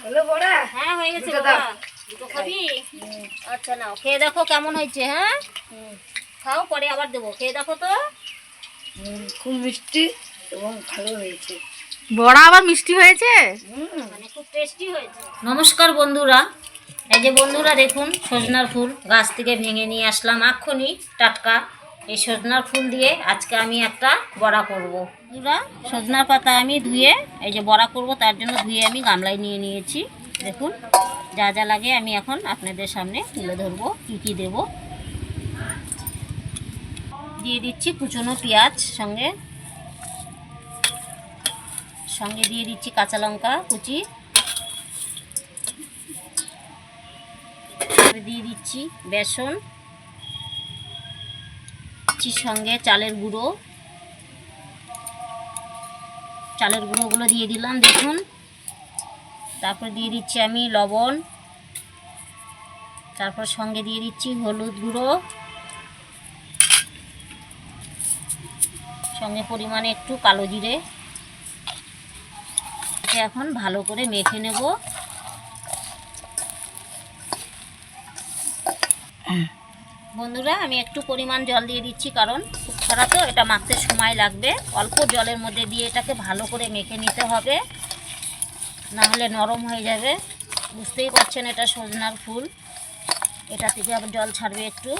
হলো বড়া? হ্যাঁ হয়ে গেছে দুটো বাবা। দাও। দুটো খাবি? আচ্ছা নাও, খেয়ে দেখো কেমন হয়েছে। হ্যাঁ খাও, পরে আবার দেবো, খেয়ে দেখো তো। খুব মিষ্টি এবং ভালো হয়েছে। বড়া আবার মিষ্টি হয়েছে। মানে খুব টেস্টি হয়েছে। নমস্কার বন্ধুরা, এই যে বন্ধুরা দেখুন সজনার ফুল গাছ থেকে ভেঙে নিয়ে আসলাম এক্ষুনি টাটকা। এই সজনার ফুল দিয়ে আজকে আমি একটা বড়া করব। বন্ধুরা সজনার পাতা আমি ধুয়ে এই যে বড়া করব, তার জন্য ধুয়ে আমি গামলায় নিয়ে নিয়েছি। দেখুন যা যা লাগে আমি এখন আপনাদের সামনে তুলে ধরবো, কী কী দেবো। দিয়ে দিচ্ছি কুচনো পেঁয়াজ, সঙ্গে সঙ্গে দিয়ে দিচ্ছি কাঁচা লঙ্কা কুচি, দিয়ে দিচ্ছি বেসন, সঙ্গে চালের গুঁড়োগুলো দিয়ে দিলাম দেখুন। তারপর দিয়ে দিচ্ছি আমি লবণ, তারপর সঙ্গে দিয়ে দিচ্ছি হলুদ গুঁড়ো, সঙ্গে পরিমাণে একটু কালো জিরে। এখন ভালো করে মেখে নেব। বন্ধুরা আমি একটু পরিমাণ জল দিয়ে দিচ্ছি, কারণ খুব খারাপ তো এটা মাখতে সময় লাগবে। অল্প জলের মধ্যে দিয়ে এটাকে ভালো করে মেখে নিতে হবে, না হলে নরম হয়ে যাবে। বুঝতেই পারছেন এটা সজনার ফুল, এটা থেকে আবার জল ছাড়বে একটু।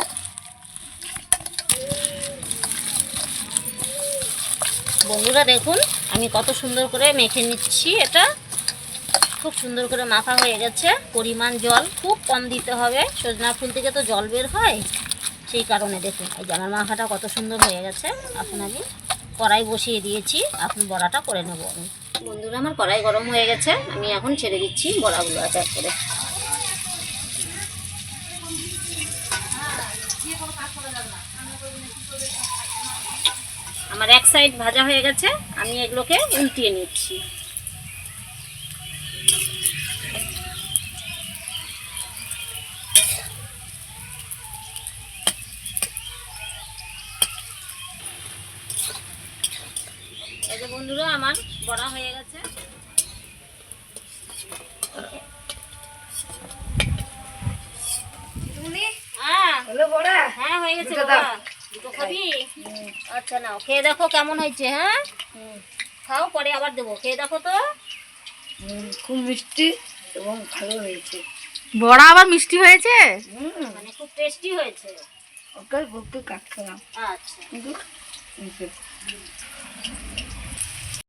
বন্ধুরা দেখুন আমি কত সুন্দর করে মেখে নিচ্ছি, এটা খুব সুন্দর করে মাখা হয়ে গেছে। পরিমাণ জল খুব কম দিতে হবে, সজনা ফুল থেকে তো জল বের হয়, সেই কারণে দেখুন এই যে আমার মাখাটা কত সুন্দর হয়ে গেছে। এখন আমি কড়াই বসিয়ে দিয়েছি, এখন বড়াটা করে নেব আমি। বন্ধুরা আমার কড়াই গরম হয়ে গেছে, আমি এখন ছেড়ে দিচ্ছি বড়াগুলো এক এক করে। আমার এক সাইড ভাজা হয়ে গেছে, আমি এগুলোকে উল্টিয়ে নিচ্ছি। এই যে বন্ধুরা আমার বড়া হয়ে গেছে। হ্যাঁ হলো বড়া? হ্যাঁ হয়ে গেছে দুটো বাবা। দাও। দুটো খাবি? আচ্ছা নাও, খেয়ে দেখো কেমন হয়েছে। হ্যাঁ খাও, পরে আবার দেবো, খেয়ে দেখো তো। খুব মিষ্টি এবং ভালো হয়েছে। বড়া আবার মিষ্টি হয়েছে। মানে খুব টেস্টি হয়েছে। ওকে বলতে কাটছিলাম আচ্ছা কিন্তু